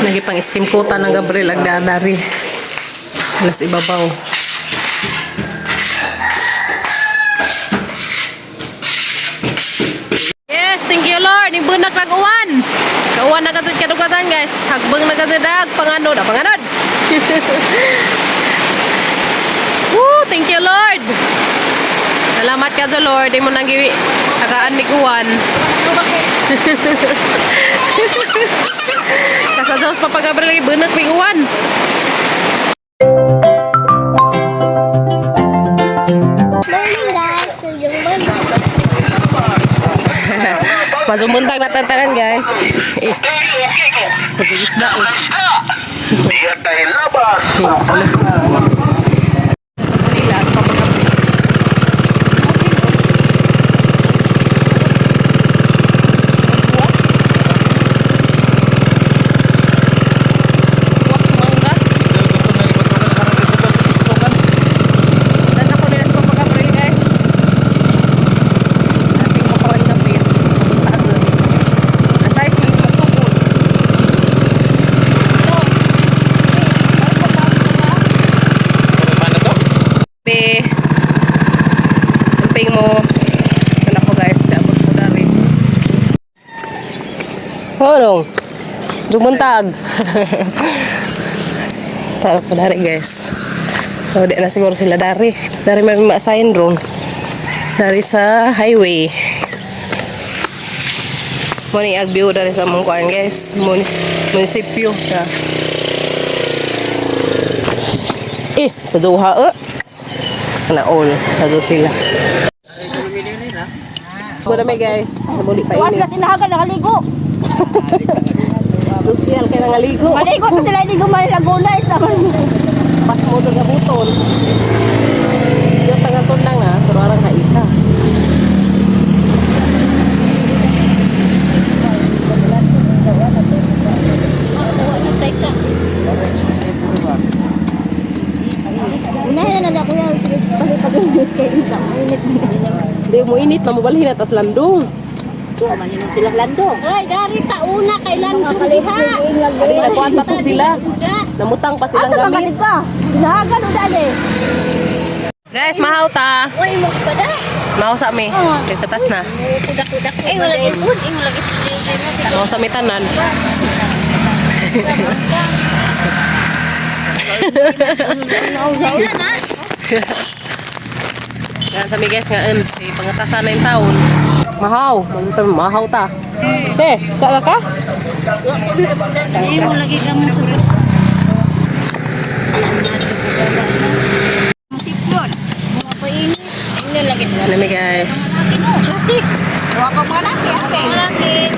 Nagipang iskim kuta ng Gabriel agdadari. Alas ibabaw. Yes, thank you Lord. Ibunak lang uwan. Kauwan na kasi kadugatan guys. Hagbang na kasi dag. Panganod. Panganod. Woo, thank you Lord. Salamat ka do Lord. Di mo nang tagaan mig uwan. Kasadyaw pa pag-Gabriel ibunak mig uwan. Pasumbentang natantaran guys. Pag-isda Dia tayo laban. Camping mo. Anak ko guys, dapat ko dari. Honong. Dumuntag. Tara ko dari guys. So di na siguro sila dari. Dari may maasayin ron. Dari sa highway. Muni agview dari sa mong kuan guys. Munisipyo. Sa Duha na all sado sila. Good na guys, nabuli pa ini. Wala sinahagan nakaligo. Social kay nangaligo. Maligo to sila hindi gumay Laguna sa Pas mo to sa buton. Yo tangan sundang na, pero arang haita. Hindi mo init, mamubalhin na, tas landong. Mahinom sila landong. Ay, dari tauna kay landong liha. Hindi, nagkuhan pa to sila. Namutang pa silang gamit. Sinahagan o dali. Guys, mahaw ta. Uy, mo iba da. Mahaw sa mi. Katas na. Kudak-kudak. Eh, wala is food. Eh, wala is food. Mahaw sa mi tanan. Yan sa mi guys ngayon. Pangatasan na yung taon. Mahaw. Mahaw ta. Kala ka? Eh, mo lagi gamon sa food. Musipyon. Mga pa ini. Ini lagi. Yan mi guys. Sutik. Mga pa malaki. Malaki.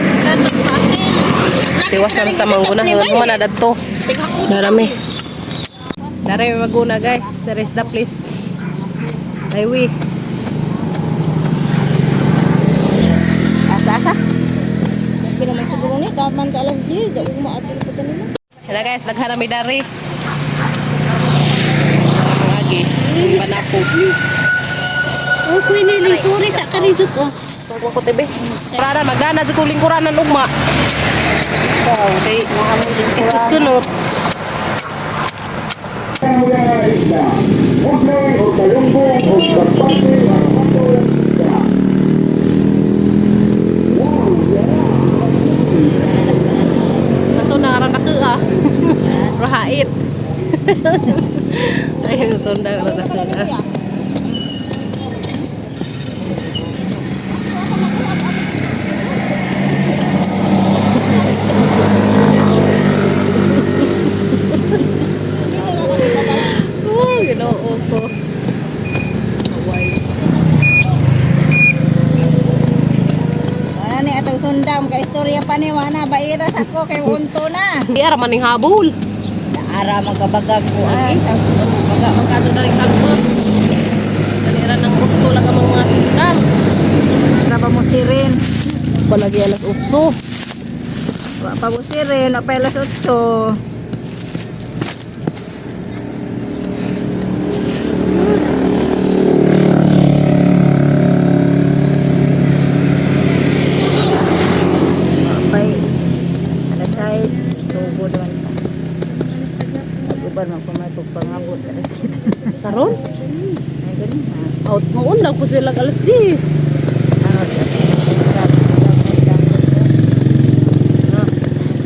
Tiwas na sa manggunahon. Kumanadad to. Darami. Darami maguna guys. There is the place. Highway. Asa-asa? Hindi naman siguro ni. Kaman ka alam siya. Dahil umaatin ko kanina. Yan guys. Naghanami dari. Lagi. Banapo. Oh, kuinili. Suri sa kanito ko. Tungkol ko tibi. Para magana sa kulingkuran ng ugma. Wow. Okay. Itus kunot. Maso na arang naku Rahait. Ayun, sundang arang naku Ginoo ko. Wala ni atong sundam ka istorya pa ni wana bairas ako kay unto na. Di ara maning habol. Ara magabagag ko ay. Magkano na rin sagbot. Daliran ng ukso lang ang mga sundang. Kapa mo sirin. Palagi alas ukso. Wa pa mo sirin, apa alas 8. Alas 6, subo doon. Uban man ko may pagpangabot alas 7. Karon? Ay ganun na. Out mo undag po sila alas 10.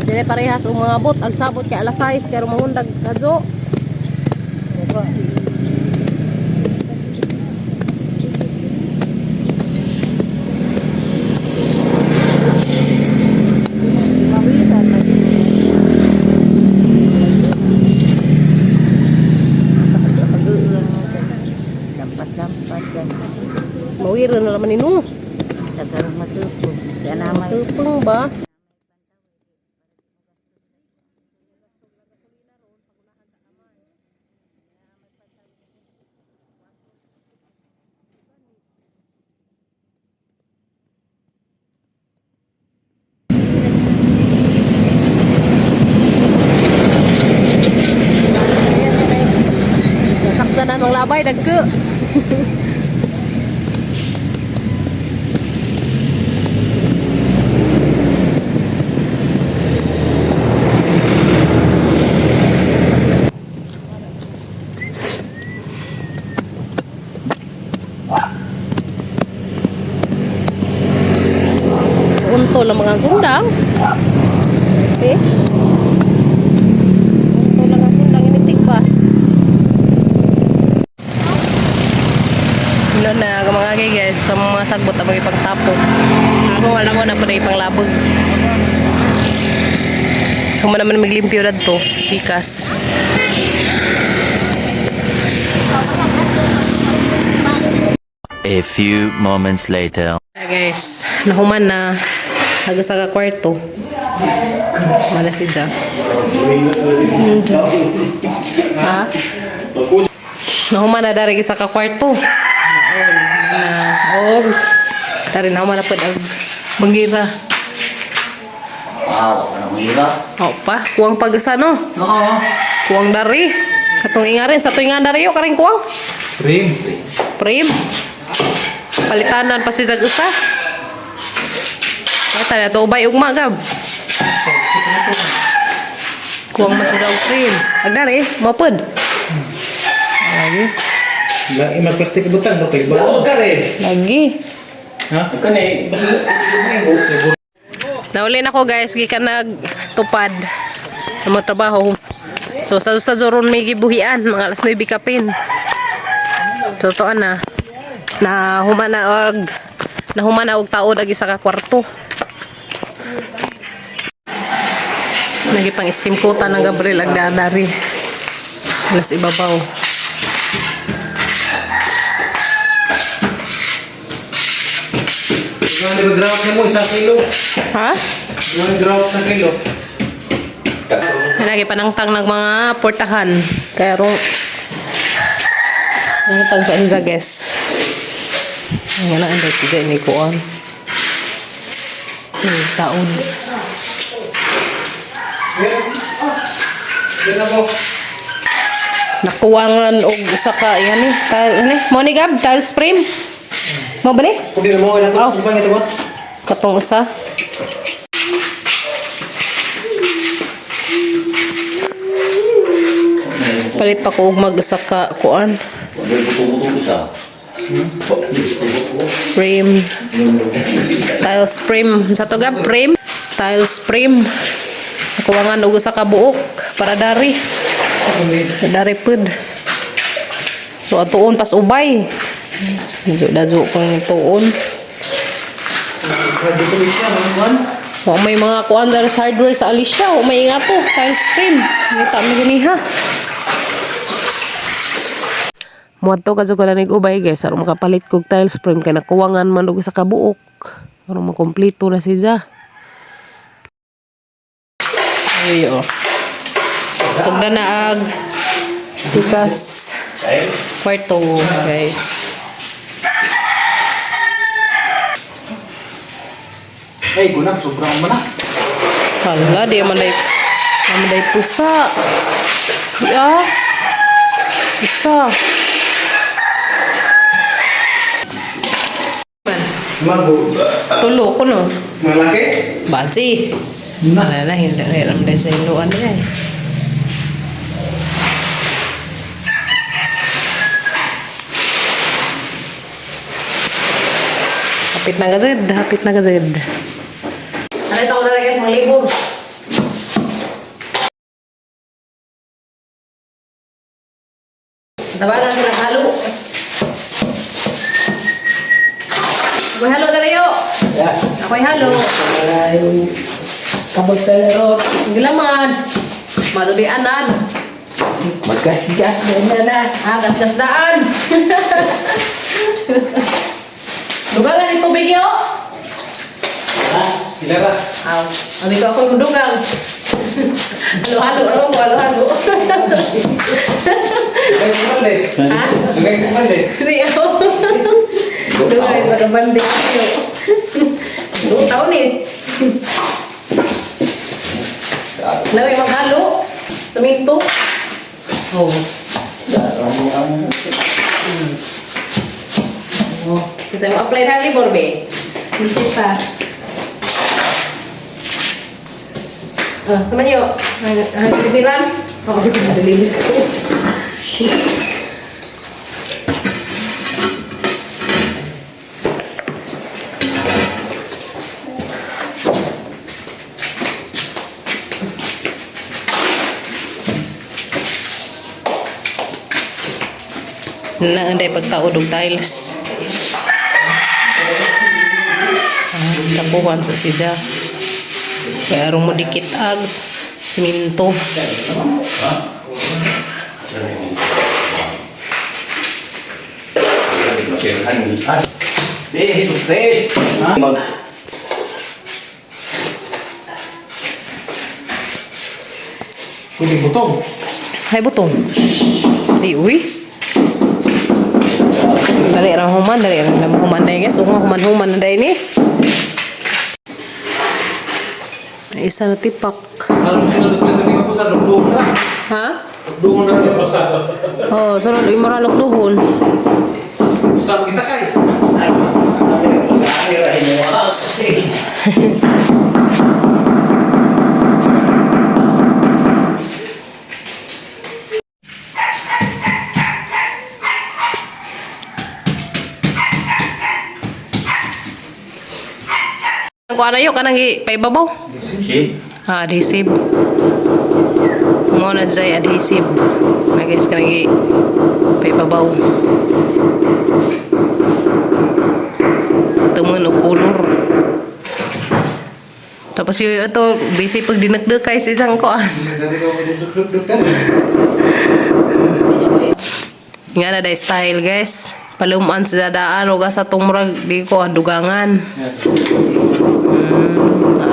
Dili parehas ang mga bot. Ang sabot kay alas 6 kaya mangundag sa jo. Lampas-lampas dan Mawira na naman nino. sa karong matupog. Kaya naman Tupang ba? Nasakdanan ng labay, dagko. Unto lang mga sundang. Eh? Unto lang ang sundang initikbas. Ano na, mga guys, sa mga sagbot na magipagtapon. Ako wala ko na pa na ipanglabog. Kung man naman maglimpyo na to, pikas. A few moments later. Guys, nahuman na haga sa kwarto. Wala si Ja. Ha? Nahuman na dari sa kwarto. Og dari nahuman na pud ang bangira. Wow, ano mo yun O pa, kuwang pagasa no. Oo. Kuwang dari. Katong ingarin sa tuingan dari yo karing kuwang. Rim. Prim. Palitanan pa si Jag usa. Ay tala to ubay ugma gab. Kuwang masigaw prim. Agdari, mapod. Lagi. Lagi magplastik butang bro kay Oo, kare. Lagi. Ha? Kani, basta Nauli na ko guys, gikan nagtupad. Amo trabaho. So sa zoron may gibuhian, mga alas 9 kapin. Totoo na. Na humana og tao dagi sa kwarto. Nagipang iskim kota ng Gabriel Agdadari. Alas ibabaw. Ano ba graph mo 1 kilo? Ha? Ano graph 1 kilo? Lagi panangtang ng mga portahan. Kaya rong tang sa isa guys. Nga na anday si Jenny Kuan. Taon. Nakuwangan og isa ka yan ni. Mo ni Gab, tiles frame. Mo ba ni? Pwede na mo na Oh. ko ito ba? Katong usa. Palit pa ko og mag-isa ka kuan. Frame. Tiles frame. Sa to Gab, frame. Tiles frame. Nakuwangan og usa ka buok para dari. Dari pud. So atuon pas ubay. Dazo kang tuon. Wa may mga kuan dari sa hardware sa Alicia, wa may ingato, tiles frame. Ngita mi gani ha. Muadto kadto ko lang ubay guys, aron makapalit kog tiles frame kay nakuwangan man og sa kabuok. Aron makompleto na siya. Ayo. Sugda na ag tikas kwarto guys. Ay, gunap sobrang mana. Hala, di manday pusa. Ya. Pusa. Mago. Tulo ko no. Malaki? Baji. Na. Wala na, hindi ram din sa iluan niya eh. Hapit na gazid, hapit na gazid. Ano sa una guys, mga libog. Tawagan sila halo. Ako'y halo na layo. Ya. Ako'y halo. Kabot tayo. Gilaman. Maludianan. Magkasigas na. Gas-gasdaan. Dugangan yung tubig yo. Ha? Sila ra. Sabi ko ako yung dugang. Halo-halo raw ko, halo-halo. Lagay sa balde. Ha? Lagay sa balde. Hindi ako. Dugay sa kabandi kayo. 2 taon eh. Laway maghalo. Saminto. Oh. Kasi mo apply na libor be. Hindi pa. Sama niyo. Ang libiran. Oh, dililit ko. Na anday pagtaod og tiles. Tapuhan sa siya. Kaya arong mo dikit ags siminto. Pwede butong. Hay butong. Di uy. Dali ra human, dali ra human day guys. Unga human na day ni. Ay, isa na tipak. Alam mo sinunod ako sa lugdog na. Ha? Lugdog na rin ako sa. Oh, sunod uy maralok duhon. Usap isa kay. Ko ano yo kanang paibabaw? Si. Adhesive. Mo na dyan adhesive. Nagis kanang paibabaw. Tumun og color. Tapos yung ito, busy pag dinagdag kay sa isang koan. Nga na day style guys. Palumaan sa daan o sa tumurag di ko ang dugangan.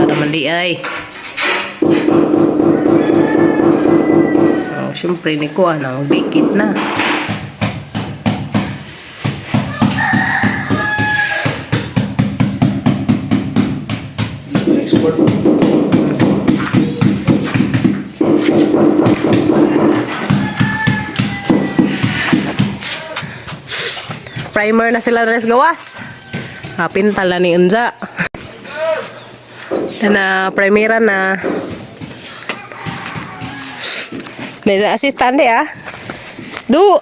Naman di ay. Oh, syempre ni ko ano, dikit na. Export. Primer na sila dress gawas. Pintal na ni Unja. Na primera na. May assistant deh ah. Du,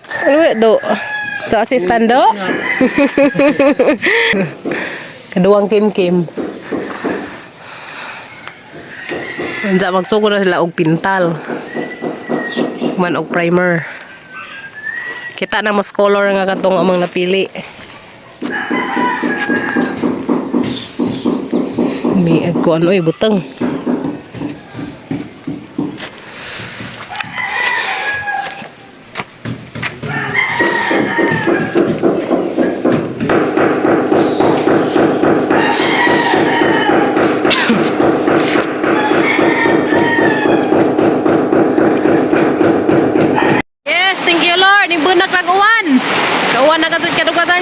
ke assistant do. Keduang Kim. Unja magsugo na sila og pintal. Man og primer. Kita na mas color nga katong amang napili. May ako ano butang.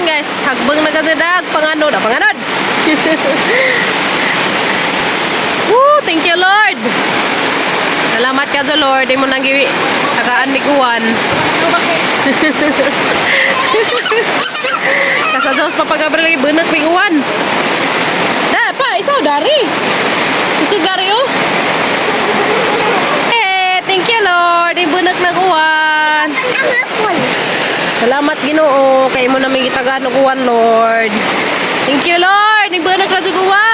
Guys, hagbang nagasadag panganod. Woo, thank you Lord. Salamat ka sa Lord, di mo nang tagaan miguan. Kasajaws papagabrali benek miguan. Da pa, isaw dari. Usog dari oh. Thank you Lord, di benek naguan. Salamat Ginoo kay mo nami gitagaan og uwan Lord. Thank you Lord. ka dyan, kuwan.